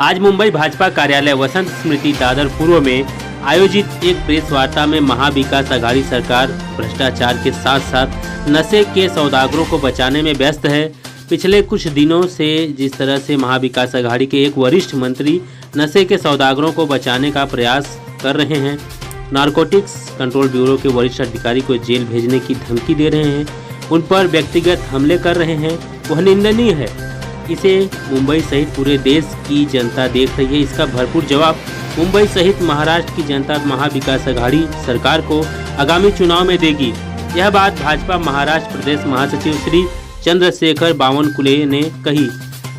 आज मुंबई भाजपा कार्यालय वसंत स्मृति दादर पूर्व में आयोजित एक प्रेस वार्ता में महाविकास आघाड़ी सरकार भ्रष्टाचार के साथ साथ नशे के सौदागरों को बचाने में व्यस्त है। पिछले कुछ दिनों से जिस तरह से महाविकास आघाड़ी के एक वरिष्ठ मंत्री नशे के सौदागरों को बचाने का प्रयास कर रहे हैं, नारकोटिक्स कंट्रोल ब्यूरो के वरिष्ठ अधिकारी को जेल भेजने की धमकी दे रहे हैं, उन पर व्यक्तिगत हमले कर रहे हैं, वह निंदनीय है। इसे मुंबई सहित पूरे देश की जनता देख रही है। इसका भरपूर जवाब मुंबई सहित महाराष्ट्र की जनता महाविकास आघाड़ी सरकार को आगामी चुनाव में देगी। यह बात भाजपा महाराष्ट्र प्रदेश महासचिव श्री चंद्रशेखर बावनकुले ने कही।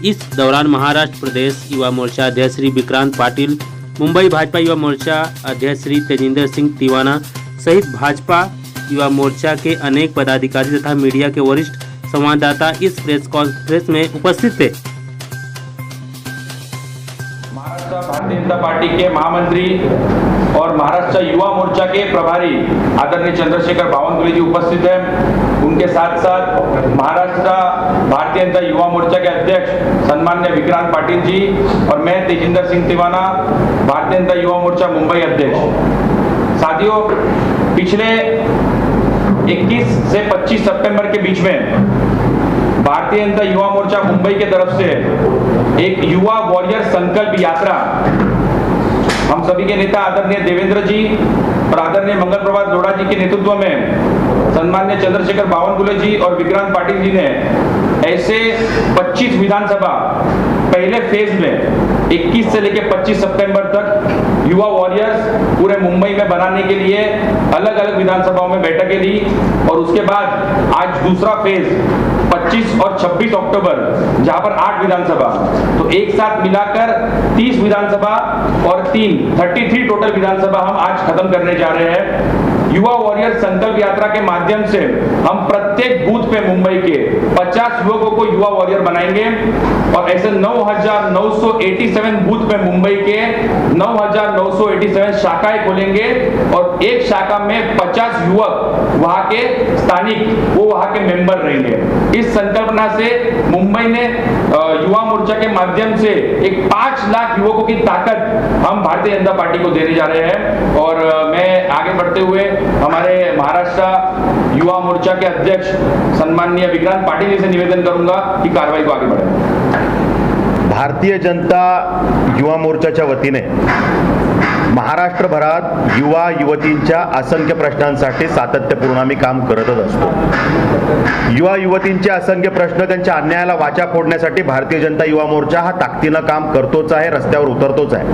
इस दौरान महाराष्ट्र प्रदेश युवा मोर्चा अध्यक्ष श्री विक्रांत पाटिल, मुंबई भाजपा युवा मोर्चा अध्यक्ष श्री तेजिंदर सिंह तिवाना सहित भाजपा युवा मोर्चा के अनेक पदाधिकारी तथा मीडिया के वरिष्ठ संवाददाता इस प्रेस कॉन्फ्रेंस में उपस्थित थे। महाराष्ट्र भारतीय जनता पार्टी के महामंत्री और महाराष्ट्र युवा मोर्चा के प्रभारी आदरणीय चंद्रशेखर बावनकुले जी उपस्थित हैं। उनके साथ साथ महाराष्ट्र भारतीय जनता युवा मोर्चा के अध्यक्ष सन्मान्य विक्रांत पाटिल जी और मैं तेजिंदर सिंह तिवाना, भारतीय जनता युवा मोर्चा मुंबई अध्यक्ष। साथियों, पिछले 21 से 25 सितंबर के बीच में भारतीय जनता युवा मोर्चा मुंबई के तरफ से एक युवा वॉरियर संकल्प यात्रा हम सभी के नेता आदरणीय देवेंद्र जी और आदरणीय मंगल प्रभात लोढ़ा जी के नेतृत्व में सन्मान्य चंद्रशेखर बावनकुले जी और विक्रांत पाटिल जी ने ऐसे 25 विधानसभा पहले फेज में 21 से लेकर 25 सितंबर तक युवा वॉरियर्स पूरे मुंबई में बनाने के लिए अलग अलग विधानसभाओं में बैठकें ली और उसके बाद आज दूसरा फेज 25 और 26 अक्टूबर जहां पर 8 विधानसभा, तो एक साथ मिलाकर 30 विधानसभा और 33 टोटल विधानसभा हम आज खत्म करने जा रहे हैं। युवा वॉरियर संकल्प यात्रा के माध्यम से हम प्रत्येक बूथ पे मुंबई के 50 युवकों को युवा वॉरियर बनाएंगे और ऐसे 9,987 बूथ पे मुंबई के 9,987 शाखाएं खोलेंगे और एक शाखा में 50 युवक वहां के स्थानिक वो वहां के मेंबर रहेंगे। इस संकल्पना से मुंबई ने युवा मोर्चा के माध्यम से एक 5 लाख युवकों की ताकत हम भारतीय जनता पार्टी को देने जा रहे हैं। और मैं आगे बढ़ते हुए हमारे महाराष्ट्र युवा मोर्चा के अध्यक्ष सन्माननीय विक्रांत पाटिल जी से निवेदन करूंगा कि कार्रवाई को आगे बढ़ाएं। भारतीय जनता युवा मोर्चाच्या वतीने महाराष्ट्रभरात युवा युवतींच्या असंख्य प्रश्नांसाठी सातत्यपूर्ण आम्ही काम करतच असतो। युवा युवतींचे असंख्य प्रश्न, त्यांच्या अन्यायाला वाचा फोडण्यासाठी भारतीय जनता युवा मोर्चा हा ताकदीनं काम करतोच आहे, रस्त्यावर उतरतोच आहे।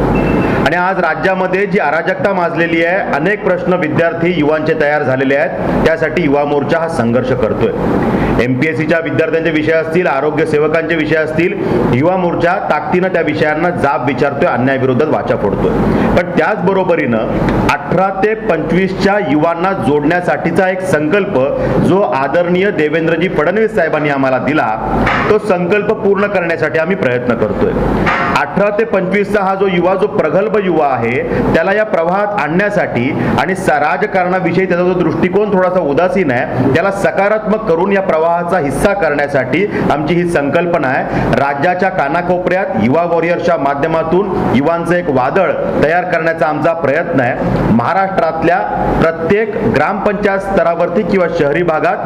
आणि आज राज्यामध्ये जी अराजकता माजलेली आहे, अनेक प्रश्न विद्यार्थी युवांचे तयार झालेले आहेत, त्यासाठी युवा मोर्चा हा संघर्ष करतोय। एमपीएससीच्या विद्यार्थ्यांचे विषय असतील, आरोग्य सेवकांचे विषय असतील, युवा मोर्चा ताकदीनं त्या विषयांना जाब विचारतोय, अन्यायाविरोधात वाचा फोडतोय। पण त्याचबरोबरीनं 18 ते 25च्या युवांना जोडण्यासाठीचा एक संकल्प जो आदरणीय देवेंद्रजी फडणवीस साहेबांनी आम्हाला दिला, तो संकल्प पूर्ण करण्यासाठी आम्ही प्रयत्न करतोय। 18 ते 25चा हा जो युवा, जो प्रगल्भ युवा आहे, त्याला या प्रवाहात आणण्यासाठी आणि राजकारणाविषयी त्याचा जो दृष्टिकोन थोडासा उदासीन आहे, त्याला सकारात्मक करून या प्रवाहाचा हिस्सा करण्यासाठी आमची ही संकल्पना आहे। राज्याच्या कानाकोपऱ्यात युवा वॉरियर्सच्या माध्यमातून युवांचं एक वादळ तयार करण्याचा आमचा प्रयत्न आहे। महाराष्ट्रातल्या प्रत्येक ग्रामपंचायत स्तरावरती किंवा शहरी भागात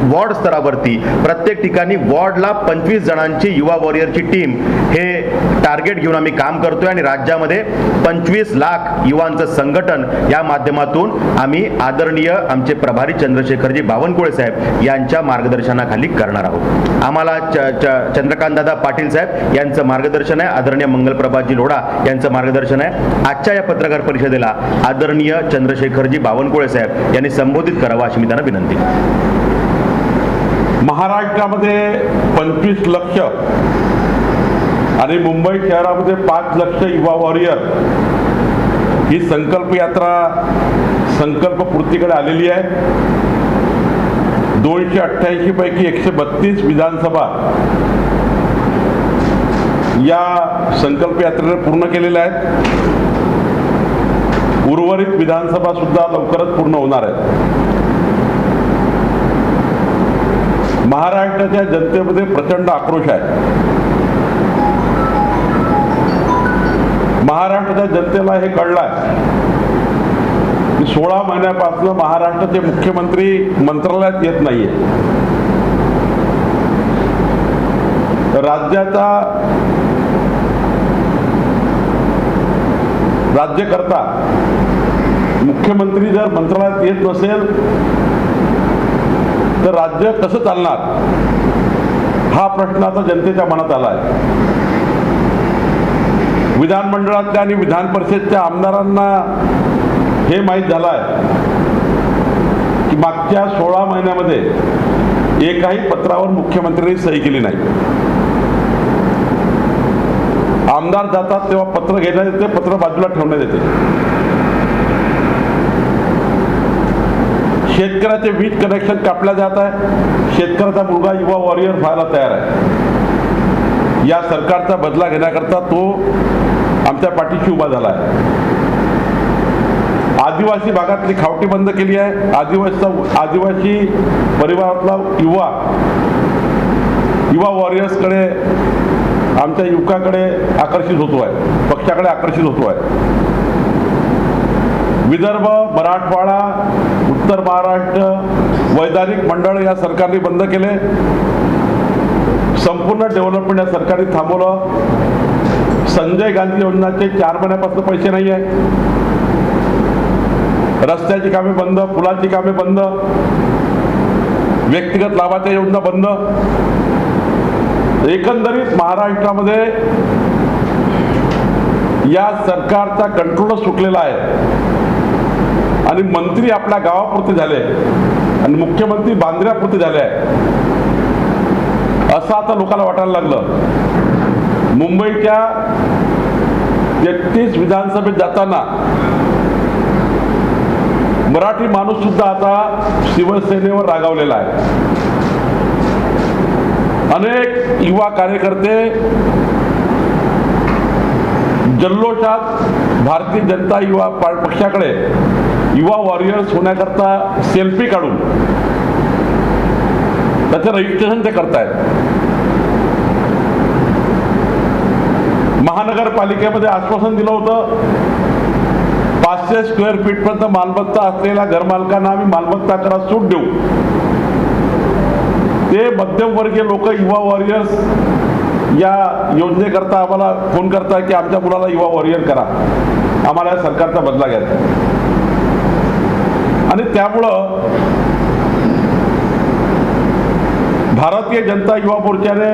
वॉर्ड स्तरावरती प्रत्येक ठिकाणी वॉर्डला 25 जणांची युवा वॉरियरची टीम हे टार्गेट घेऊन आम्ही काम करतोय आणि राज्यामध्ये 25 लाख युवांचं संघटन या माध्यमातून आम्ही आदरणीय आमचे प्रभारी चंद्रशेखरजी बावनकुळे साहेब यांच्या मार्गदर्शनाखाली करणार आहोत। आम्हाला चंद्रकांत दादा पाटील साहेब यांचं मार्गदर्शन आहे, आदरणीय मंगल प्रभातजी लोढा यांचं मार्गदर्शन आहे। आजच्या या पत्रकार परिषदेला आदरणीय चंद्रशेखरजी बावनकुळे साहेब यांनी संबोधित करावं अशी मी त्यांना विनंती करतो। महाराष्ट्रामध्ये 25 लक्ष आणि मुंबई शहरामध्ये 5 लक्ष युवा वॉरियर ही संकल्प यात्रा संकल्प पूर्तीकडे आलेली आहे। 288 पैकी 132 विधानसभा या संकल्प यात्रेने पूर्ण केलेल्या आहेत। उर्वरित विधानसभा सुद्धा लवकरच पूर्ण होणार आहेत। महाराष्ट्राच्या जनतेमध्ये प्रचंड आक्रोश आहे। महाराष्ट्राच्या जनतेला हे कळलंय की 16 महिन्यापासून महाराष्ट्राचे मुख्यमंत्री मंत्रालयात येत नाहीये. राज्याचा राज्यकर्ता मुख्यमंत्री जर मंत्रालयात येत नसेल तर राज्य कसं चालणार, हा प्रश्न आता जनतेच्या मनात आला आहे. विधानमंडळातल्या आणि विधान परिषदेच्या आमदारांना हे माहीत झालं आहे की मागच्या 16 महिन्यामध्ये एकाही पत्रावर मुख्यमंत्र्यांनी सही केली नाही. आमदार जातात तेव्हा पत्र घेण्यात येते, पत्र बाजूला ठेवण्यात येते. शेतकऱ्याचे वीज कनेक्शन कापल्या जात आहे. शेतकऱ्याचा मुलगा युवा वॉरियर व्हायला तयार आहे. या सरकारचा बदला घेण्याकरता तो आमच्या पाठीशी उभा झाला आहे. आदिवासी भागातली खावटी बंद केली आहे. आदिवासी परिवारातला युवा वॉरियर्सकडे, आमच्या युवकाकडे आकर्षित होतो आहे, पक्षाकडे आकर्षित होतो आहे. विदर्भ, मराठवाडा, उत्तर महाराष्ट्र वैधानिक मंडळ या सरकारने बंद केले. संपूर्ण डेव्हलपमेंट या सरकारने थांबवलं. संजय गांधी योजनाचे 4 महिन्यापासून पैसे नाही आहे. रस्त्याची कामे बंद, पुलाची कामे बंद, व्यक्तिगत लाभाच्या योजना बंद. एकंदरीत महाराष्ट्रामध्ये या सरकारचा कंट्रोलच सुटलेला आहे आणि मंत्री आपल्या गावापुरते झाले आणि मुख्यमंत्री बांद्र्यापुरते झाले आहे असं आता लोकांना वाटायला लागलं. मुंबईच्या 33 विधानसभेत जाताना मराठी माणूस सुद्धा आता शिवसेनेवर रागावलेला आहे. अनेक युवा कार्यकर्ते जल्लोषात भारतीय जनता युवा पक्षाकडे युवा वॉरियर्स होण्याकरता सेल्फी काढून त्याचं रजिस्ट्रेशन ते करतायत. महानगरपालिकेमध्ये आश्वासन दिलं होतं 500 स्क्वेअर फीट पर्यंत मालमत्ता असलेल्या घरमालकांना आम्ही मालमत्ता करात सूट देऊ. ते मध्यमवर्गीय लोक युवा वॉरियर्स या योजनेकरता आम्हाला फोन करताय की आमच्या मुलाला युवा वॉरियर करा, आम्हाला या सरकारचा बदला घ्यायचा. आणि त्यामुळं भारतीय जनता युवा मोर्चाने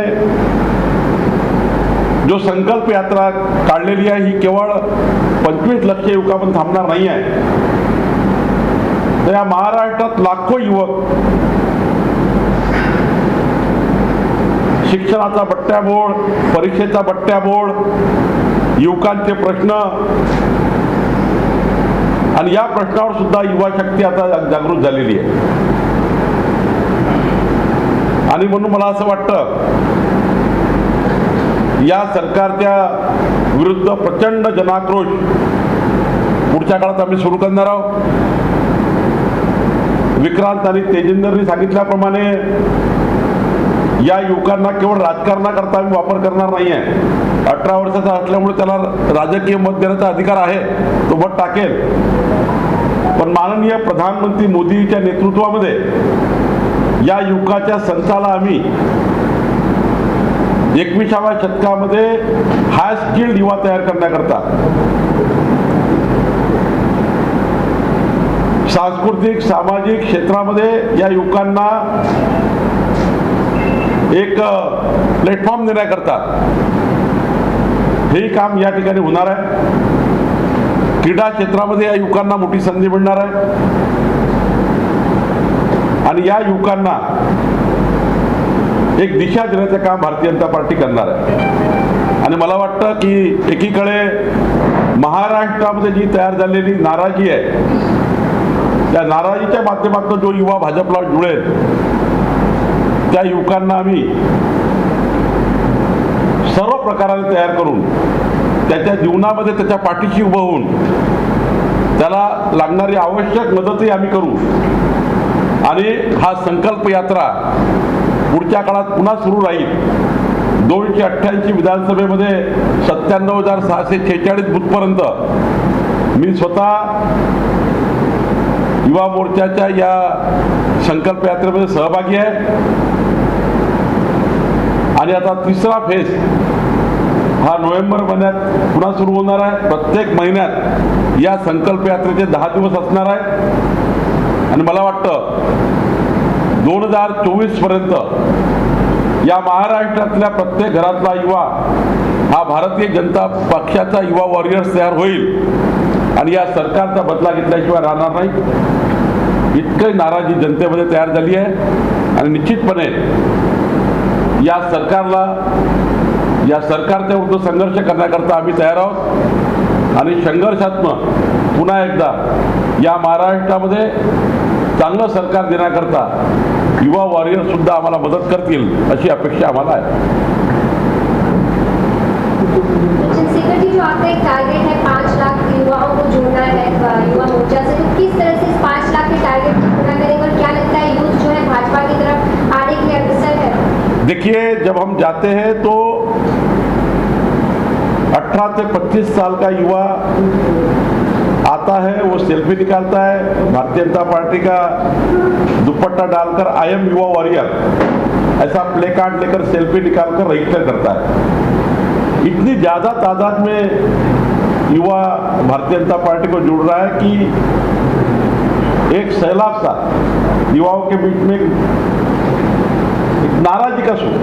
जो संकल्प यात्रा काढलेली आहे ही केवळ 25 लाख युवकांमध्ये थांबणार नाही आहे. तर या महाराष्ट्रात लाखो युवक शिक्षणाचा बट्ट्याबोळ, परीक्षेचा बट्ट्याबोळ, युवकांचे प्रश्न आणि या प्रश्नावर सुद्धा युवा शक्ती आता जागृत झालेली आहे. आणि म्हणून मला असं वाटतं या सरकारच्या विरुद्ध प्रचंड जनाक्रोश पुढच्या काळात आम्ही सुरू करणार आहोत. विक्रांत आणि तेजिंदरनी सांगितल्याप्रमाणे या युवकांना केवळ राजकारणाकरता आम्ही वापर करणार नाही आहे. 18 वर्षाचा असल्यामुळे त्याला राजकीय मत देण्याचा अधिकार आहे, तो मत टाकेल. पण माननीय प्रधानमंत्री मोदींच्या नेतृत्वामध्ये या युवकाच्या संचाला आम्ही 21व्या शतकामध्ये हाय स्किल्ड युवा तयार करण्याकरता सांस्कृतिक सामाजिक क्षेत्रामध्ये या युवकांना एक प्लॅटफॉर्म देण्याकरता हे काम या ठिकाणी होणार आहे. क्रीडा क्षेत्रामध्ये या युवकांना मोठी संधी मिळणार आहे आणि या युवकांना एक दिशा देण्याचं काम भारतीय जनता पार्टी करणार आहे. आणि मला वाटतं की एकीकडे महाराष्ट्रामध्ये जी तयार झालेली नाराजी आहे, त्या नाराजीच्या माध्यमातून जो युवा भाजपला जुळेल त्या युवकांना आम्ही सर्व प्रकाराने तयार करून त्याच्या जीवनामध्ये त्याच्या पाठीशी उभं होऊन त्याला लागणारी आवश्यक मदतही आम्ही करू. आणि हा संकल्प यात्रा पुढच्या काळात पुन्हा सुरू राहील 288 विधानसभेमध्ये 97,646 बूथपर्यंत मी स्वतः युवा मोर्चाच्या या संकल्प यात्रेमध्ये सहभागी आहे आणि आता तिसरा फेज हा नोव्हेंबर महिन्यात पुन्हा सुरू होणार आहे. प्रत्येक महिन्यात या संकल्प यात्रेचे 10 दिवस असणार आहे आणि मला वाटतं 2024 पर्यंत या महाराष्ट्रातल्या प्रत्येक घरातला युवा हा भारतीय जनता पक्षाचा युवा वॉरियर्स तयार होईल आणि या सरकारचा बदला घेतल्याशिवाय राहणार नाही. इतकी नाराजी जनतेमध्ये तयार झाली आहे आणि निश्चितपणे या सरकारच्या विरुद्ध संघर्ष करण्याकरता आम्ही तयार आहोत आणि संघर्षात्मक पुन्हा एकदा या महाराष्ट्रामध्ये चांगलं सरकार देण्याकरता युवा वॉरियर सुद्धा आम्हाला मदत करतील अशी अपेक्षा आम्हाला आहे. जो आपका एक टारगेट है 5 लाख युवाओं को जोड़ना है युवा मोर्चा से, तो किस तरह से इस 5 लाख के टारगेट को पूरा करेंगे और क्या लगता है यूथ जो है भाजपा की तरफ आने के लिए अग्रसर है? देखिए, जब हम जाते हैं तो 18 से 25 साल का युवा आता है, वो सेल्फी निकालता है, भारतीय जनता पार्टी का दुपट्टा डालकर आई एम युवा वॉरियर ऐसा प्ले कार्ड लेकर सेल्फी निकालकर रजिस्टर करता है. इतनी ज़्यादा तादाद में युवा भारतीय जनता पार्टी को जुड़ रहा है कि एक सैलाब सा युवाओं के बीच में एक नाराजी का सुर,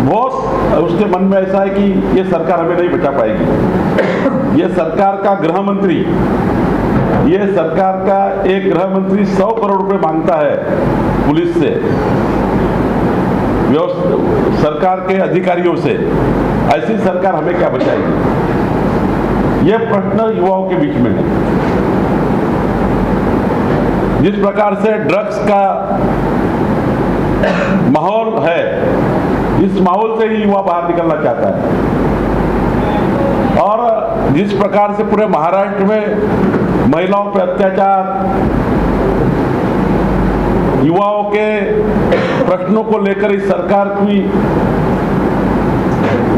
बहुत उसके मन में ऐसा है कि ये सरकार हमें नहीं बचा पाएगी. ये सरकार का गृह मंत्री, ये सरकार का एक गृह मंत्री 100 करोड़ रुपए मांगता है पुलिस से, सरकार के अधिकारियों से. ऐसी सरकार हमें क्या बचाएगी? ये प्रश्न युवाओं के बीच में है. जिस प्रकार से ड्रग्स का माहौल है, इस माहौल से ही युवा बाहर निकलना चाहता है और जिस प्रकार से पूरे महाराष्ट्र में महिलाओं पर अत्याचार, युवाओं के प्रश्नों को लेकर इस सरकार की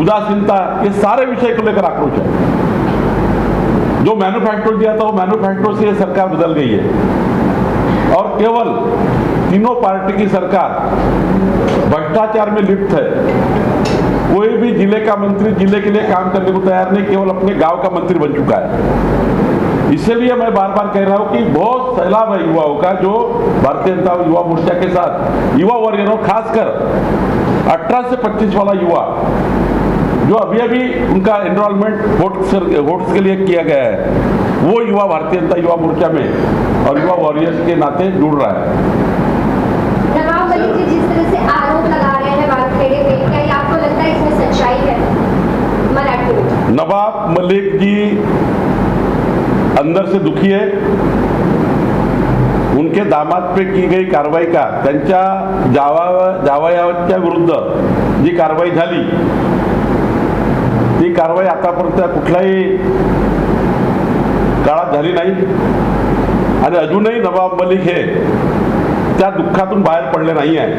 उदासीनता, ये सारे विषय को लेकर आक्रोश है. जो मैन्युफैक्चर दिया था वो मैन्युफैक्चर से ये सरकार बदल गई है और केवल तीनों पार्टी की सरकार भ्रष्टाचार में लिप्त है. कोई भी जिले का मंत्री जिले के लिए काम करने को तैयार नहीं, केवल अपने गांव का मंत्री बन चुका है. इसलिए मैं बार बार कह रहा हूं कि बहुत सैलाब है युवाओं का जो भारतीय जनता युवा मोर्चा के साथ युवा वॉरियरों, खासकर 18 से 25 वाला युवा जो अभी अभी उनका एनरोलमेंट वोट्स के लिए किया गया है, वो युवा भारतीय जनता युवा मोर्चा में और युवा वॉरियर्स के नाते जुड़ रहा है. नवाब मलिक जी जिस तरह से आरोप लगा रहे हैं वानखेड़े पे, क्या ये आपको लगता है इसमें सच्चाई है? नवाब मलिक जी अंदर से दुखी है. उनके दामाद पे की गई कारवाई का, त्यांच्या जावयाच्या विरुद्ध जी कारवाई झाली ती कारवाई आतापर्यंत कुठल्याही काळात झाली नाही आणि अजूनही नवाब मलिक हे त्या दुःखातून बाहेर पडले नाही आहे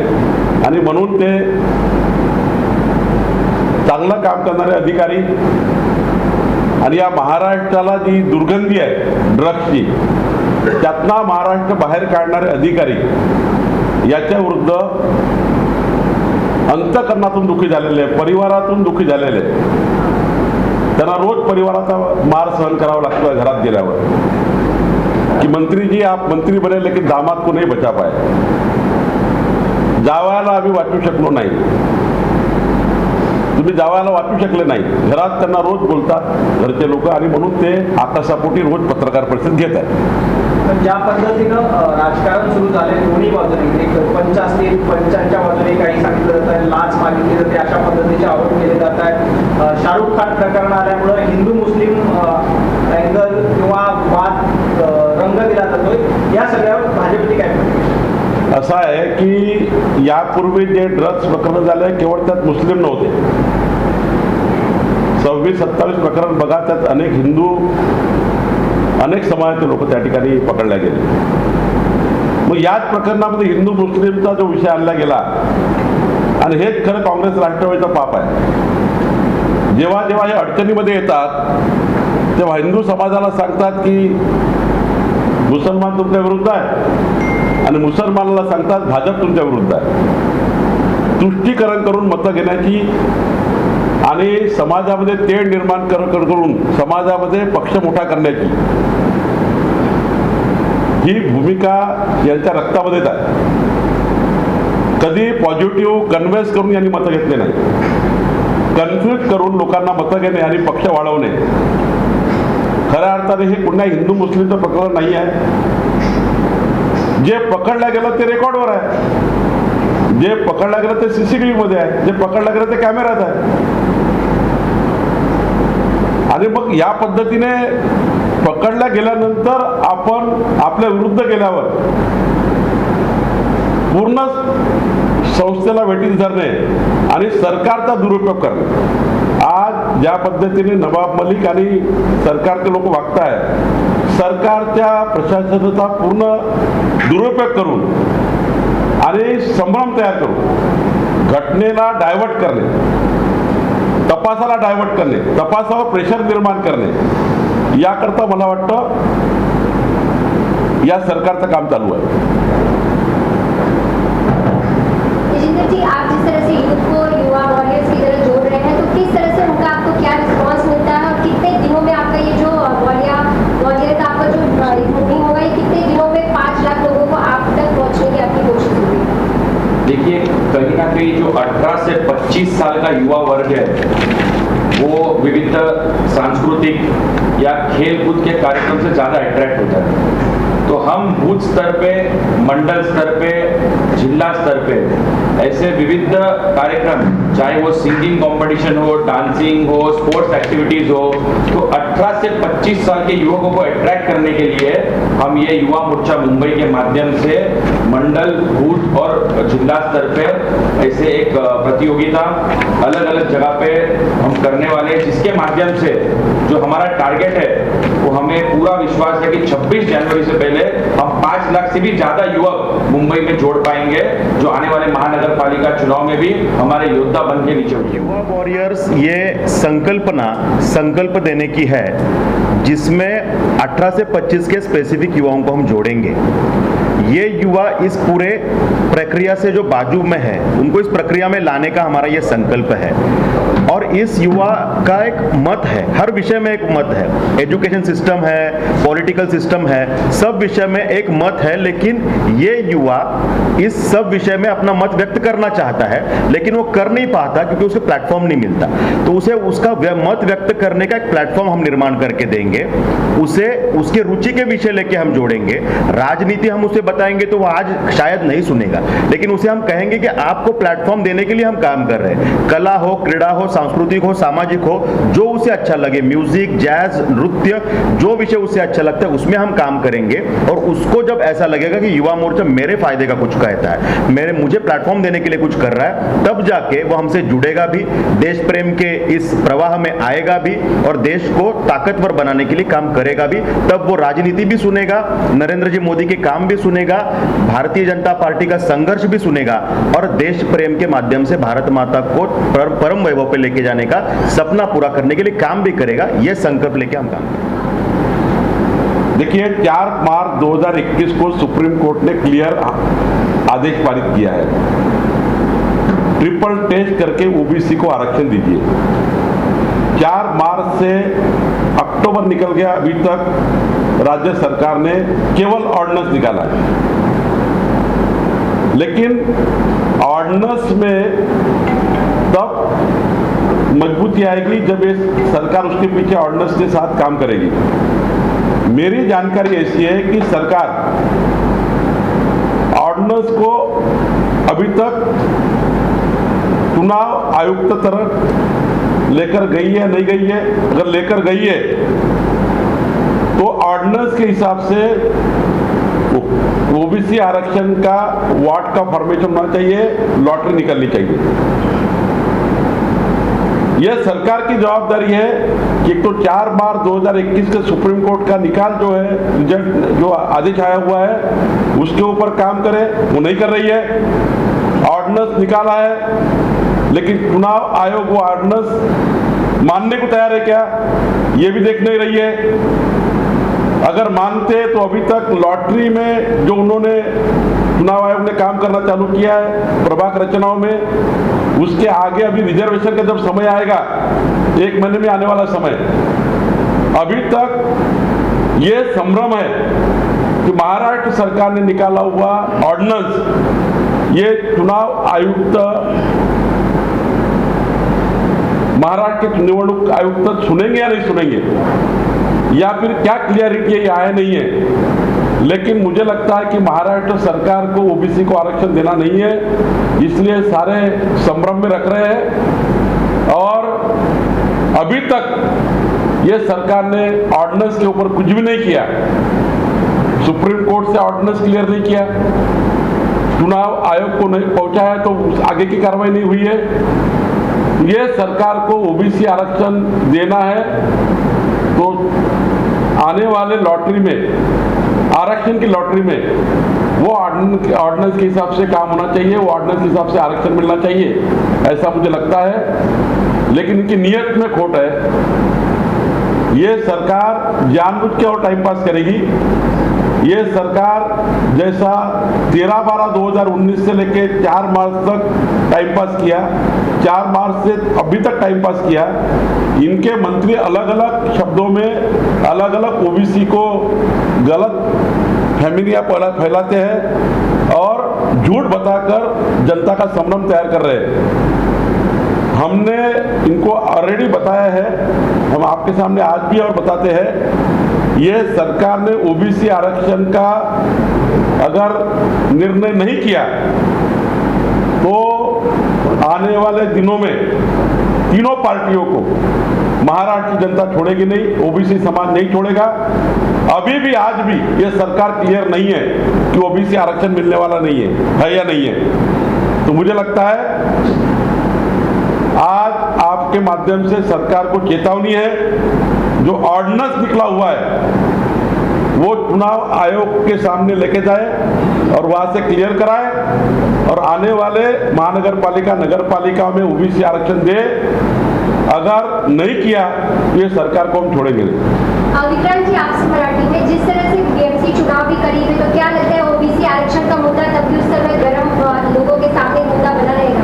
आणि म्हणून ते चांगलं काम करणारे अधिकारी आणि या महाराष्ट्राला जी दुर्गंधी आहे ड्रग्सची, त्यातनं महाराष्ट्र बाहेर काढणारे अधिकारी याच्या विरुद्ध अंतःकरणातून दुःखी झालेले, परिवारातून दुःखी झालेले, त्यांना रोज परिवाराचा मार सहन करावा लागतो घरात गेल्यावर कि मंत्री जी आप मंत्री बने लेकिन दामाद को नहीं बचा पाए. जावयाला आम्ही वाचू शकलो नाही, तुम्ही जावयाला वाचू शकले नाही, घरात त्यांना रोज बोलतात घरचे लोक आणि म्हणून ते आकाशापोटी रोज पत्रकार परिषद घेत आहेत. ज्या पद्धतीनं राजकारण सुरू झाले दोन्ही बाजूने, एक पंच असतील, पंचांच्या बाजूने काही सांगितलं जात आहे, लाच मागितली जाते, अशा पद्धतीचे आरोप केले जात आहेत. शाहरुख खान प्रकरण आल्यामुळे हिंदू मुस्लिम अँगल किंवा वाद रंग दिला जातोय, या सगळ्यावर भाजपची काय प्रतिक्रिया? असं आहे की यापूर्वी जे ड्रग्स प्रकरण झाले केवळ त्यात मुस्लिम नव्हते, 26-27 प्रकरण बघा, त्यात अनेक हिंदू अनेक समाजाचे लोक त्या ठिकाणी पकडले गेले. मग याच प्रकरणामध्ये हिंदू मुस्लिमचा जो विषय आणला गेला आणि हेच खरं काँग्रेस राष्ट्रवादीचं पाप आहे. जेव्हा जेव्हा हे अडचणीमध्ये येतात तेव्हा हिंदू समाजाला सांगतात की मुसलमान तुमच्या विरुद्ध आहे आणि मुसलमानाला सांगतात भाजप तुमच्या विरुद्ध आहे. तुष्टीकरण करून मतं घेण्याची आणि समाजामध्ये तेढ निर्माण करून समाजामध्ये पक्ष मोठा करण्याची ही भूमिका यांच्या रक्तामध्येच आहे. कधी पॉझिटिव्ह कन्व्हेन्स करून यांनी मतं घेतले नाही. कन्फ्युज करून लोकांना मतं घेणे आणि पक्ष वाढवणे. खऱ्या अर्थाने हे पुन्हा हिंदू मुस्लिमचं प्रकरण नाही आहे. जे पकडलं गेलं ते रेकॉर्डवर आहे, जे पकडलं गेलं ते CCTV मध्ये आहे, जे पकडलं गेलं ते कॅमेऱ्यात आहे. आणि मग या पद्धतीने पकडल्या गेल्यानंतर आपण आपल्या विरुद्ध गेल्यावर पूर्ण संस्थेला वेठीस धरणे आणि सरकारचा दुरुपयोग करणे. आज ज्या पद्धतीने नवाब मलिक आणि सरकारचे लोक वागतायत, सरकारच्या प्रशासनाचा पूर्ण दुरुपयोग करून आणि संभ्रम तयार करून घटनेला डायव्हर्ट करणे, तपासाला डायव्हर्ट करणे, तपासावर प्रेशर निर्माण करणे, याकरता मला वाटतं या सरकारचं काम चालू आहे. जी, आप जिस तरह से यूथ को युवा वॉरियर्स की तरह जोड़ रहे हैं, तो किस तरह से उनका आपको क्या रिस्पांस मिलता है और कितने दिनों में आपका ये जो वॉरियर का आपका जो मूविंग होगा, ये कितने दिनों में 5 लाख लोगों को आप तक पहुंचने की आपकी कोशिश होगी? देखिए, कहीं ना कहीं जो 18 से 25 साल का युवा वर्ग है वो विविध सांस्कृतिक या खेल कूद के कार्यक्रम से ज़्यादा अट्रैक्ट होता है. तो हम बूथ स्तर पे, मंडल स्तर पे, जिला स्तर पे ऐसे विविध कार्यक्रम, चाहे वो सिंगिंग कंपटीशन हो, डांसिंग हो, स्पोर्ट्स एक्टिविटीज हो, तो 18 से 25 साल के युवकों को अट्रैक्ट करने के लिए हम ये युवा मोर्चा मुंबई के माध्यम से मंडल, बूथ और जिला स्तर पे ऐसे एक प्रतियोगिता अलग अलग जगह पे हम करने वाले हैं, जिसके माध्यम से जो हमारा टारगेट है वो हमें पूरा विश्वास है कि 26 जनवरी से पहले हम 5 लाख से भी ज्यादा युवक मुंबई में जोड़ पाएंगे, जो आने वाले महानगर पालिका चुनाव में भी हमारे योद्धा बन के नीचे उठेंगे. युवा वॉरियर्स ये संकल्प देने की है जिसमें 18 से 25 के स्पेसिफिक युवाओं को हम जोड़ेंगे. ये युवा इस पूरे प्रक्रिया से जो बाजू में है, उनको इस प्रक्रिया में लाने का हमारा ये संकल्प है. और इस युवा का एक मत है, हर विषय में एक मत है. एजुकेशन सिस्टम है, पॉलिटिकल सिस्टम है, सब विषय में एक मत है. लेकिन ये युवा इस सब विषय में अपना मत व्यक्त करना चाहता है, लेकिन वो कर नहीं पाता क्योंकि उसे प्लेटफॉर्म नहीं मिलता. तो उसे उसका मत व्यक्त करने का एक प्लेटफॉर्म हम निर्माण करके देंगे. उसे उसके रुचि के विषय लेके हम जोड़ेंगे. राजनीति हम उसे बताएंगे तो वो आज शायद नहीं सुनेगा, लेकिन उसे हम कहेंगे कि आपको प्लेटफॉर्म देने के लिए हम काम कर रहे हैं. कला हो, क्रीड़ा हो, सांस्कृतिक हो, सामाजिक हो, जो उसे अच्छा लगे, म्यूजिक, जैज, नृत्य, जो विषय उसे अच्छा लगता है उसमें हम काम करेंगे. और उसको जब ऐसा लगेगा कि युवा मोर्चा मेरे फायदे का कुछ कहता है, मुझे प्लेटफॉर्म देने के लिए कुछ कर रहा है, तब जाके वो हमसे जुड़ेगा भी, देश प्रेम के इस प्रवाह में आएगा भी और देश को ताकतवर बनाने के लिए काम करेगा भी. तब वो राजनीति भी सुनेगा, नरेंद्र जी मोदी के काम भी सुनेगा, भारतीय जनता पार्टी का संघर्ष भी सुनेगा और देश प्रेम के माध्यम से भारत माता को परम वैभव पे लेके जाने का सपना पूरा करने के लिए काम भी करेगा. ये संकल्प लेके हम काम करेंगे. देखिए, 4 मार्च 2021 को सुप्रीम कोर्ट ने क्लियर आदेश पारित किया है. ट्रिपल टेस्ट करके ओबीसी को आरक्षण दीजिए. 4 मार्च से अक्टूबर निकल गया, अभी तक राज्य सरकार ने केवल ऑर्डिनेंस निकाला है. लेकिन ऑर्डिनेंस में तब मजबूती आएगी जब ये सरकार उसके पीछे ऑर्डिनेंस के साथ काम करेगी. मेरी जानकारी ऐसी है कि सरकार ऑर्डिनेंस को अभी तक चुनाव आयुक्त तरफ लेकर गई है, नहीं गई है. अगर लेकर गई है तो ऑर्डिनेंस के हिसाब से ओबीसी आरक्षण का वार्ड का फॉर्मेशन होना चाहिए, लॉटरी निकलनी चाहिए. यह सरकार की जवाबदारी है कि एक तो 4 मार्च 2021 के सुप्रीम कोर्ट का निकाल जो है, रिजल्ट जो आदेश आया हुआ है, उसके ऊपर काम करे. वो नहीं कर रही है. ऑर्डिनेंस ऑर्डिनेंस निकाला है, लेकिन चुनाव आयोग वो ऑर्डिनेंस मानने को तैयार है क्या, ये भी देख नहीं रही है। अगर मानते तो अभी तक लॉटरी में जो उन्होंने चुनाव आयोग ने काम करना चालू किया है प्रभाग रचनाओं में, उसके आगे अभी रिजर्वेशन का जब समय आएगा, 1 महीने में आने वाला समय, अभी तक ये संभ्रम है कि महाराष्ट्र सरकार ने निकाला हुआ ऑर्डिनेंस ये चुनाव आयुक्त, महाराष्ट्र के निवडणूक आयुक्त सुनेंगे या नहीं सुनेंगे, या फिर क्या क्लियरिटी है, ये आया नहीं है। लेकिन मुझे लगता है कि महाराष्ट्र सरकार को ओबीसी को आरक्षण देना नहीं है, इसलिए सारे संभ्रम में रख रहे हैं। और अभी तक ये सरकार ने ऑर्डिनेंस के ऊपर कुछ भी नहीं किया, सुप्रीम कोर्ट से ऑर्डिनेंस क्लियर नहीं किया, चुनाव आयोग को नहीं पहुंचाया, तो आगे की कार्रवाई नहीं हुई है। ये सरकार को ओबीसी आरक्षण देना है तो आने वाले लॉटरी में, आरक्षण की लॉटरी में वो ऑर्डिनेंस के हिसाब से काम होना चाहिए, वो ऑर्डिनेंस के हिसाब से आरक्षण मिलना चाहिए, ऐसा मुझे लगता है। लेकिन इनकी नीयत में खोट है। ये सरकार जानबूझ के और टाइम पास करेगी। ये सरकार जैसा 13/12/2019 से लेके 4 मार्च तक टाइम पास किया, 4 मार्च से अभी तक टाइम पास किया, इनके मंत्री अलग अलग शब्दों में अलग अलग ओबीसी को गलत फैमिलियां फैलाते हैं और झूठ बताकर जनता का संभ्रम तैयार कर रहे हैं। हमने इनको ऑलरेडी बताया है, हम आपके सामने आज भी और बताते हैं, ये सरकार ने ओबीसी आरक्षण का अगर निर्णय नहीं किया तो आने वाले दिनों में तीनों पार्टियों को महाराष्ट्र की जनता छोड़ेगी नहीं, ओबीसी समाज नहीं छोड़ेगा। अभी भी आज भी ये सरकार क्लियर नहीं है कि ओबीसी आरक्षण मिलने वाला नहीं है या नहीं है। तो मुझे लगता है आज आपके माध्यम से सरकार को चेतावनी है, जो ऑर्डिनेंस निकला हुआ है वो चुनाव आयोग के सामने लेके जाए और वहां से क्लियर कराए और आने वाले महानगर पालिका नगर पालिका में ओबीसी आरक्षण दे। अगर नहीं किया तो ये सरकार को हम छोड़ेंगे नहीं। विक्रांत जी, आपसे मराठी में, जिस तरह से बीएमसी चुनाव भी करीब है, तो क्या लगता है ओबीसी आरक्षण का मुद्दा तब भी उस समय गर्म लोगों के सामने मुद्दा बना रहेगा?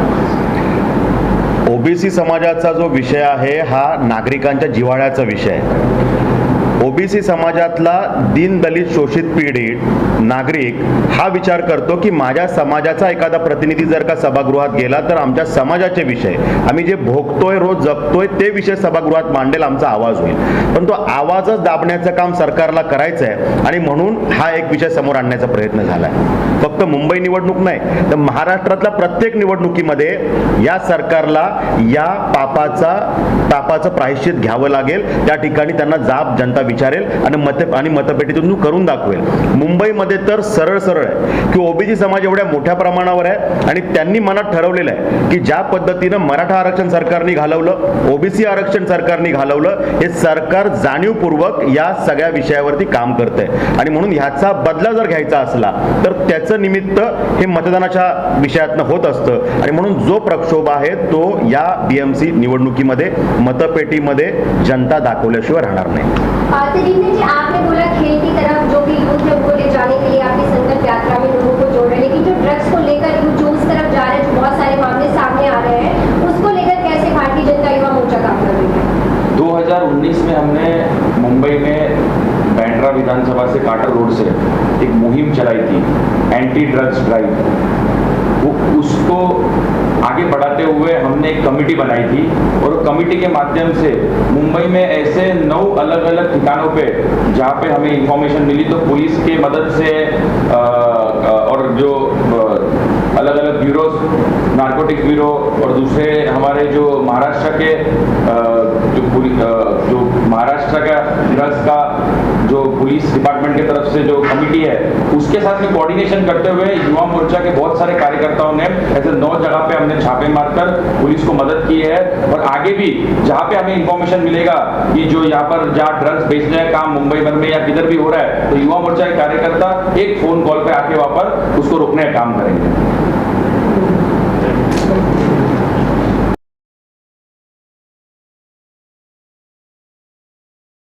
ओबीसी समाजाचा जो विषय आहे हा नागरिकांच्या जिव्हाळ्याचा विषय आहे। ओबीसी समाजातला दीनदलित शोषित पीडित नागरिक हा विचार करतो की माझ्या समाजाचा एखादा प्रतिनिधी जर का सभागृहात गेला तर आमच्या समाजाचे विषय, आम्ही जे भोगतोय रोज जगतोय ते विषय सभागृहात मांडेल, आमचा आवाज होईल। पण तो आवाजच दाबण्याचं काम सरकारला करायचं आहे आणि म्हणून हा एक विषय समोर आणण्याचा प्रयत्न झाला आहे। फक्त मुंबई निवडणूक नाही तर महाराष्ट्रातल्या प्रत्येक निवडणुकीमध्ये या सरकारला या पापाचं प्रायश्चित घ्यावं लागेल। त्या ठिकाणी त्यांना जाब जनता विचारेल आणि मतपेटीतून करून दाखवेल। मुंबईमध्ये तर सरळ आहे की ओबीसी समाज एवढ्या मोठ्या प्रमाणावर आहे आणि त्यांनी मनात ठरवलेलं आहे की ज्या पद्धतीनं मराठा आरक्षण सरकारने घालवलं, ओबीसी आरक्षण सरकारने घालवलं, हे सरकार जाणीवपूर्वक या सगळ्या विषयावरती काम करतंय आणि म्हणून ह्याचा बदला जर घ्यायचा असला तर त्याचं निमित्त हे मतदानाच्या विषयातनं होत असतं आणि म्हणून जो प्रक्षोभ आहे तो या बीएमसी निवडणुकीमध्ये मतपेटीमध्ये जनता दाखवल्याशिवाय राहणार नाही। जी, आपने बोला खेल की तरफ जो भी यूथ है उनको ले जाने के लिए आपकी संकल्प यात्रा में लोगों को जोड़ रहे हैं, लेकिन जो ड्रग्स को लेकर यूथ जो उस तरफ जा रहे हैं, जो बहुत सारे मामले सामने आ रहे हैं, उसको लेकर कैसे भारतीय जनता युवा मोर्चा काम कर रही है? 2019 में हमने मुंबई में बैंड्रा विधानसभा से काटर रोड से एक मुहिम चलाई थी, एंटी ड्रग्स ड्राइव। वो उसको आगे बढ़ाते हुए हमने एक कमेटी बनाई थी और कमेटी के माध्यम से मुंबई में ऐसे 9 अलग अलग ठिकानों पे जहाँ पे हमें इंफॉर्मेशन मिली तो पुलिस के मदद से और जो अलग अलग ब्यूरो, नारकोटिक ब्यूरो और दूसरे हमारे जो महाराष्ट्र के जो महाराष्ट्र का ड्रग्स का जो पुलिस डिपार्टमेंट की तरफ से जो कमेटी है उसके साथ में कोऑर्डिनेशन करते हुए युवा मोर्चा के बहुत सारे कार्यकर्ताओं ने ऐसे 9 जगह पे हमने छापे मारकर पुलिस को मदद की है और आगे भी जहाँ पे हमें इंफॉर्मेशन मिलेगा कि जो यहाँ पर जहाँ ड्रग्स बेचने का काम मुंबई भर में या किधर भी हो रहा है तो युवा मोर्चा के कार्यकर्ता एक फोन कॉल पे आके वहाँ पर उसको रोकने का काम करेंगे।